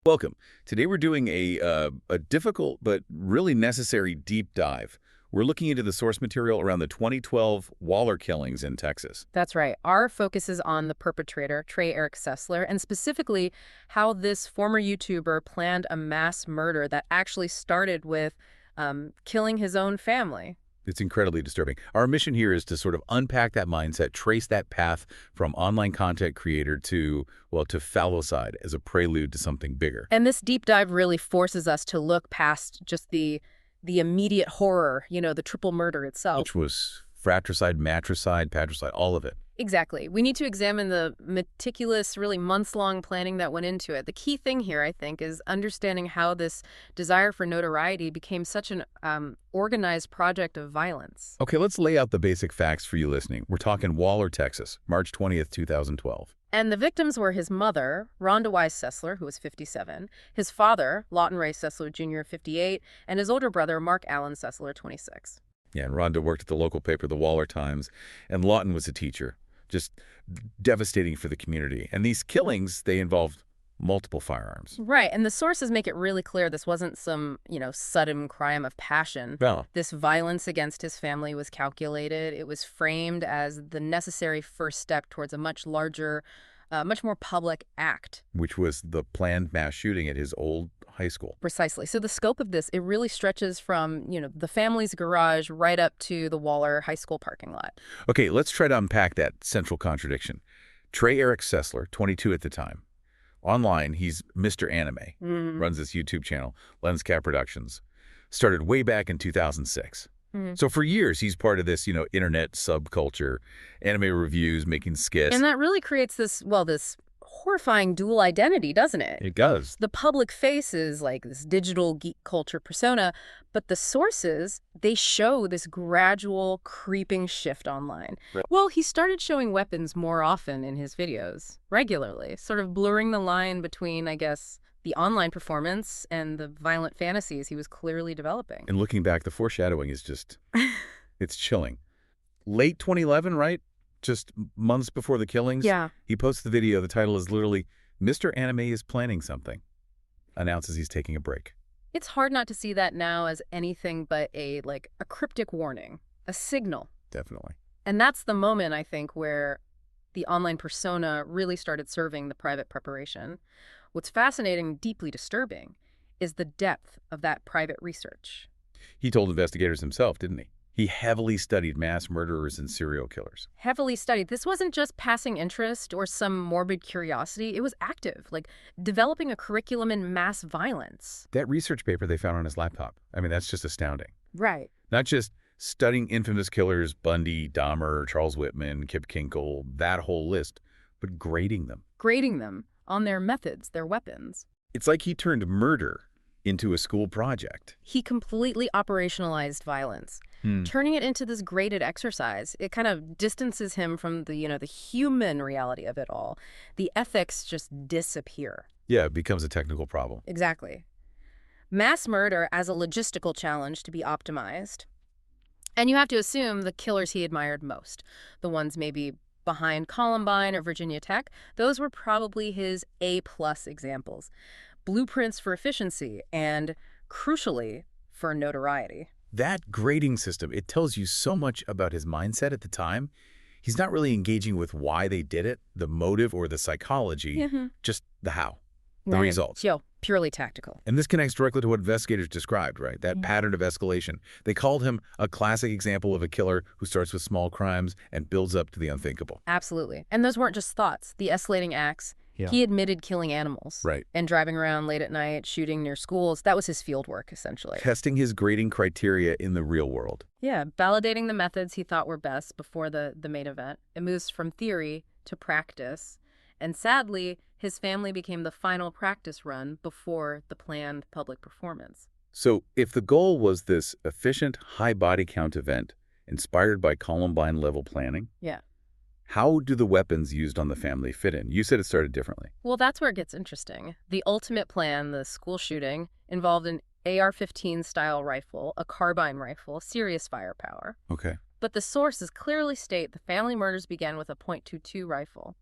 Welcome. Today we're doing a difficult but really necessary deep dive. We're looking into the source material around the 2012 Waller killings in Texas. That's right. Our focus is on the perpetrator, Trey Sesler, and specifically how this former YouTuber planned a mass murder that actually started with killing his own family. It's incredibly disturbing. Our mission here is to sort of unpack that mindset, trace that path from online content creator to, well, to fallicide as a prelude to something bigger. And this deep dive really forces us to look past just the immediate horror, the triple murder itself. Which was fratricide, matricide, patricide, all of it. Exactly. We need to examine the meticulous, really months-long planning that went into it. The key thing here, I think, is understanding how this desire for notoriety became such an organized project of violence. Okay, let's lay out the basic facts for you listening. We're talking Waller, Texas, March 20th, 2012. And the victims were his mother, Rhonda Wise Sesler, who was 57, his father, Lawton Ray Sesler Jr., 58, and his older brother, Mark Allen Sesler, 26. Yeah, and Rhonda worked at the local paper, the Waller Times, and Lawton was a teacher. Just devastating for the community. And these killings, they involved multiple firearms. Right, and the sources make it really clear this wasn't some, sudden crime of passion. Well, This violence against his family was calculated. It was framed as the necessary first step towards a much larger, much more public act. which was the planned mass shooting at his old high school. Precisely. So the scope of this, it really stretches from, the family's garage right up to the Waller High School parking lot. Okay, let's try to unpack that central contradiction. Trey Sesler, 22 at the time. Online, he's Mr. Anime, runs this YouTube channel, Lens Cap Productions. Started way back in 2006. So for years, he's part of this, internet subculture, anime reviews, making skits. And that really creates this horrifying dual identity, doesn't it? It does. The public face is like this digital geek culture persona, but the sources, they show this gradual creeping shift online. Right. Well, he started showing weapons more often in his videos, regularly, sort of blurring the line between, I guess, the online performance and the violent fantasies he was clearly developing. And looking back, the foreshadowing is just, it's chilling. Late 2011, right? Just months before the killings. Yeah. He posts the video. The title is literally, Mr. Anime is planning something. Announces he's taking a break. It's hard not to see that now as anything but a cryptic warning, a signal. Definitely. And that's the moment, I think, where the online persona really started serving the private preparation. What's fascinating and deeply disturbing is the depth of that private research. He told investigators himself, didn't he? He heavily studied mass murderers and serial killers. Heavily studied. This wasn't just passing interest or some morbid curiosity. It was active, like developing a curriculum in mass violence. That research paper they found on his laptop, I mean, that's just astounding. Right. Not just studying infamous killers, Bundy, Dahmer, Charles Whitman, Kip Kinkle, that whole list, but grading them. Grading them on their methods, their weapons. It's like he turned murder into a school project. He completely operationalized violence, turning it into this graded exercise. It kind of distances him from the human reality of it all. The ethics just disappear. Yeah, it becomes a technical problem. Exactly. Mass murder as a logistical challenge to be optimized. And you have to assume the killers he admired most, the ones maybe behind Columbine or Virginia Tech, those were probably his A-plus examples. Blueprints for efficiency and, crucially, for notoriety. That grading system, it tells you so much about his mindset at the time. He's not really engaging with why they did it, the motive or the psychology, just the how, the results. Purely tactical. And this connects directly to what investigators described, right? That pattern of escalation. They called him a classic example of a killer who starts with small crimes and builds up to the unthinkable. Absolutely. And those weren't just thoughts. The escalating acts. Yeah. He admitted killing animals. Right. And driving around late at night, shooting near schools. That was his field work, essentially. Testing his grading criteria in the real world. Yeah, validating the methods he thought were best before the main event. It moves from theory to practice. And sadly, his family became the final practice run before the planned public performance. So if the goal was this efficient, high body count event inspired by Columbine-level planning, Yeah. how do the weapons used on the family fit in? You said it started differently. Well, that's where it gets interesting. The ultimate plan, the school shooting, involved an AR-15 style rifle, a carbine rifle, serious firepower. Okay. But the sources clearly state the family murders began with a .22 rifle.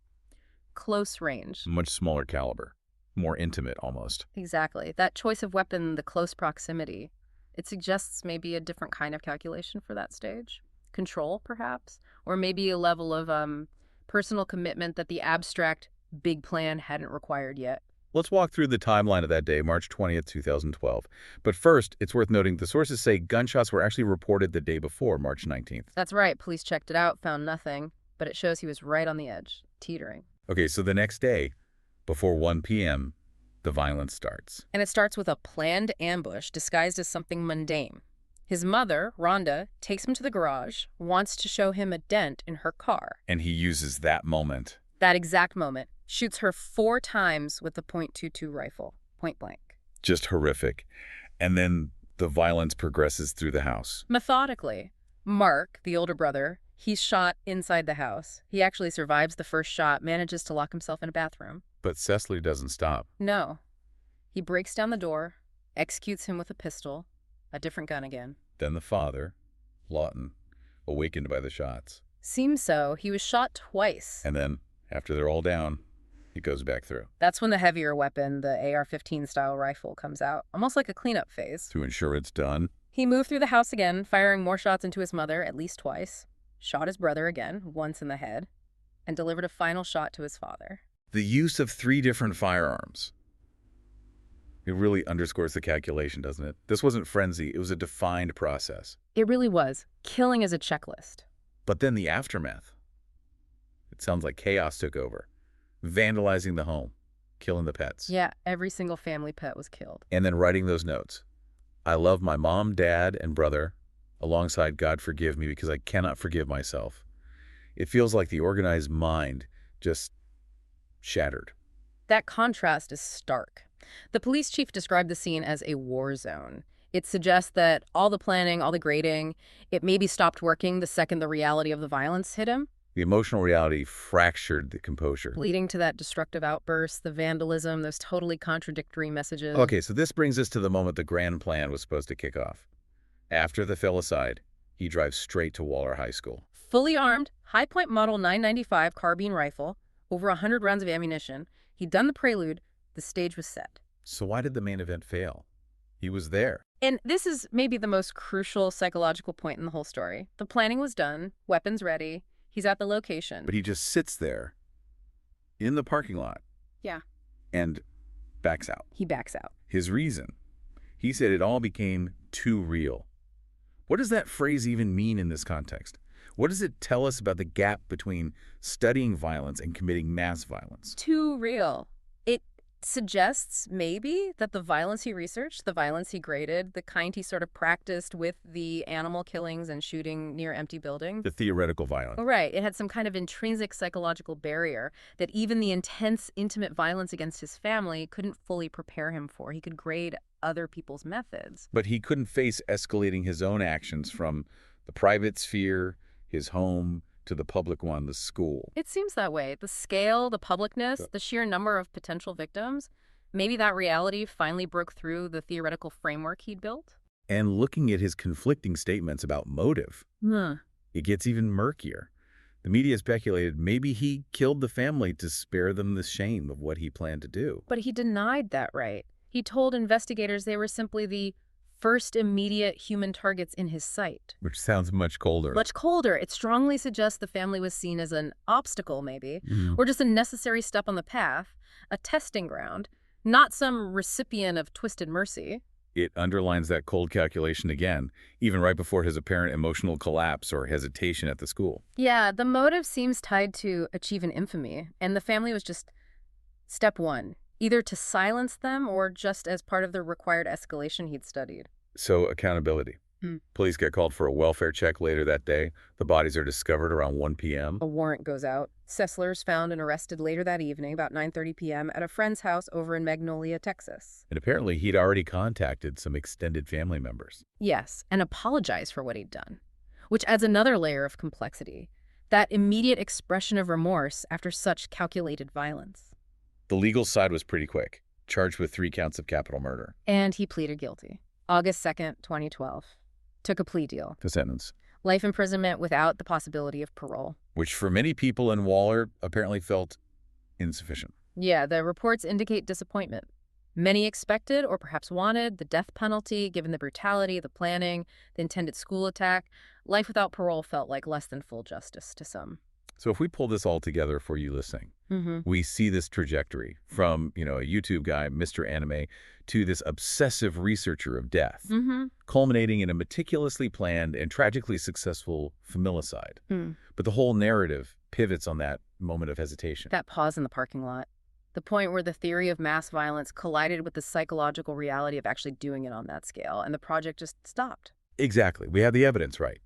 Close range. Much smaller caliber. more intimate almost. Exactly. That choice of weapon, the close proximity, it suggests maybe a different kind of calculation for that stage. Control, perhaps? Or maybe a level of personal commitment that the abstract big plan hadn't required yet. Let's walk through the timeline of that day, March 20th, 2012. But first, it's worth noting the sources say gunshots were actually reported the day before, March 19th. That's right. Police checked it out, found nothing, but it shows he was right on the edge, teetering. Okay, so the next day, before 1 p.m., the violence starts. And it starts with a planned ambush disguised as something mundane. His mother, Rhonda, takes him to the garage, wants to show him a dent in her car. And he uses that moment. That exact moment, shoots her 4 times with the .22 rifle, point blank. Just horrific. And then the violence progresses through the house. Methodically. Mark, the older brother, he's shot inside the house. He actually survives the first shot, manages to lock himself in a bathroom. But Sesler doesn't stop. No. He breaks down the door, executes him with a pistol, a different gun again. Then the father, Lawton, awakened by the shots. Seems so. He was shot twice. And then, after they're all down, he goes back through. That's when the heavier weapon, the AR-15 style rifle, comes out, almost like a cleanup phase. To ensure it's done. He moved through the house again, firing more shots into his mother at least twice, shot his brother again, once in the head, and delivered a final shot to his father. The use of 3 different firearms. It really underscores the calculation, doesn't it? This wasn't frenzy. It was a defined process. It really was. Killing is a checklist. But then the aftermath. It sounds like chaos took over. Vandalizing the home. Killing the pets. Yeah, every single family pet was killed. And then writing those notes. I love my mom, dad, and brother, alongside God forgive me because I cannot forgive myself. It feels like the organized mind just shattered. That contrast is stark. The police chief described the scene as a war zone. It suggests that all the planning, all the grading, it maybe stopped working the second the reality of the violence hit him. The emotional reality fractured the composure. Leading to that destructive outburst, the vandalism, those totally contradictory messages. Okay, so this brings us to the moment the grand plan was supposed to kick off. After the familicide, he drives straight to Waller High School. Fully armed, high-point model 995 carbine rifle, over 100 rounds of ammunition. He'd done the prelude. The stage was set. So why did the main event fail? He was there. And this is maybe the most crucial psychological point in the whole story. The planning was done, weapons ready, he's at the location. But he just sits there in the parking lot. Yeah. And backs out. He backs out. His reason? He said it all became too real. What does that phrase even mean in this context? What does it tell us about the gap between studying violence and committing mass violence? Too real. It suggests maybe that the violence he researched, the violence he graded, the kind he sort of practiced with the animal killings and shooting near empty buildings. The theoretical violence. Oh, right. It had some kind of intrinsic psychological barrier that even the intense, intimate violence against his family couldn't fully prepare him for. He could grade other people's methods. But he couldn't face escalating his own actions from the private sphere, his home, to the public one, the school. It seems that way. The scale, the publicness, the sheer number of potential victims, maybe that reality finally broke through the theoretical framework he'd built. And looking at his conflicting statements about motive, it gets even murkier. The media speculated maybe he killed the family to spare them the shame of what he planned to do. But he denied that right. He told investigators they were simply the first immediate human targets in his sight. Which sounds much colder. Much colder. It strongly suggests the family was seen as an obstacle, maybe, or just a necessary step on the path, a testing ground, not some recipient of twisted mercy. It underlines that cold calculation again, even right before his apparent emotional collapse or hesitation at the school. Yeah, the motive seems tied to achieve an infamy, and the family was just step one, either to silence them or just as part of the required escalation he'd studied. So, accountability. Police get called for a welfare check later that day. The bodies are discovered around 1 p.m. A warrant goes out. Sesler's found and arrested later that evening, about 9:30 p.m., at a friend's house over in Magnolia, Texas. And apparently he'd already contacted some extended family members. Yes, and apologized for what he'd done, which adds another layer of complexity. That immediate expression of remorse after such calculated violence. The legal side was pretty quick, charged with 3 counts of capital murder. And he pleaded guilty. August 2nd, 2012. Took a plea deal. The sentence. Life imprisonment without the possibility of parole. Which for many people in Waller apparently felt insufficient. Yeah, the reports indicate disappointment. Many expected or perhaps wanted the death penalty, given the brutality, the planning, the intended school attack. Life without parole felt like less than full justice to some. So if we pull this all together for you listening, Mm-hmm. we see this trajectory from, a YouTube guy, Mr. Anime, to this obsessive researcher of death, Mm-hmm. culminating in a meticulously planned and tragically successful familicide. Mm. But the whole narrative pivots on that moment of hesitation. That pause in the parking lot. The point where the theory of mass violence collided with the psychological reality of actually doing it on that scale, and the project just stopped. Exactly. We have the evidence right.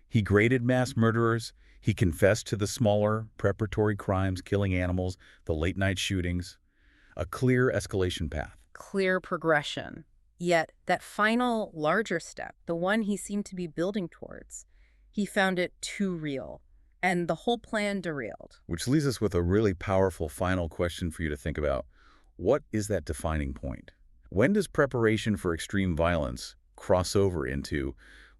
He graded mass murderers. He confessed to the smaller, preparatory crimes, killing animals, the late-night shootings. A clear escalation path. Clear progression. Yet, that final, larger step, the one he seemed to be building towards, he found it too real, and the whole plan derailed. Which leaves us with a really powerful final question for you to think about. What is that defining point? When does preparation for extreme violence cross over into,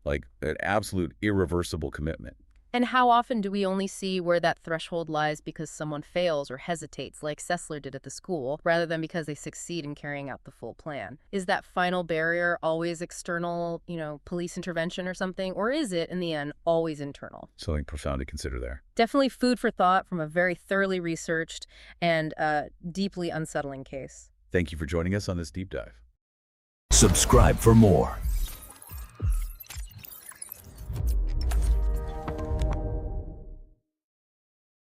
like, an absolute irreversible commitment? And how often do we only see where that threshold lies because someone fails or hesitates, like Sesler did at the school, rather than because they succeed in carrying out the full plan? Is that final barrier always external, police intervention or something? Or is it, in the end, always internal? Something profound to consider there. Definitely food for thought from a very thoroughly researched and deeply unsettling case. Thank you for joining us on this deep dive. Subscribe for more.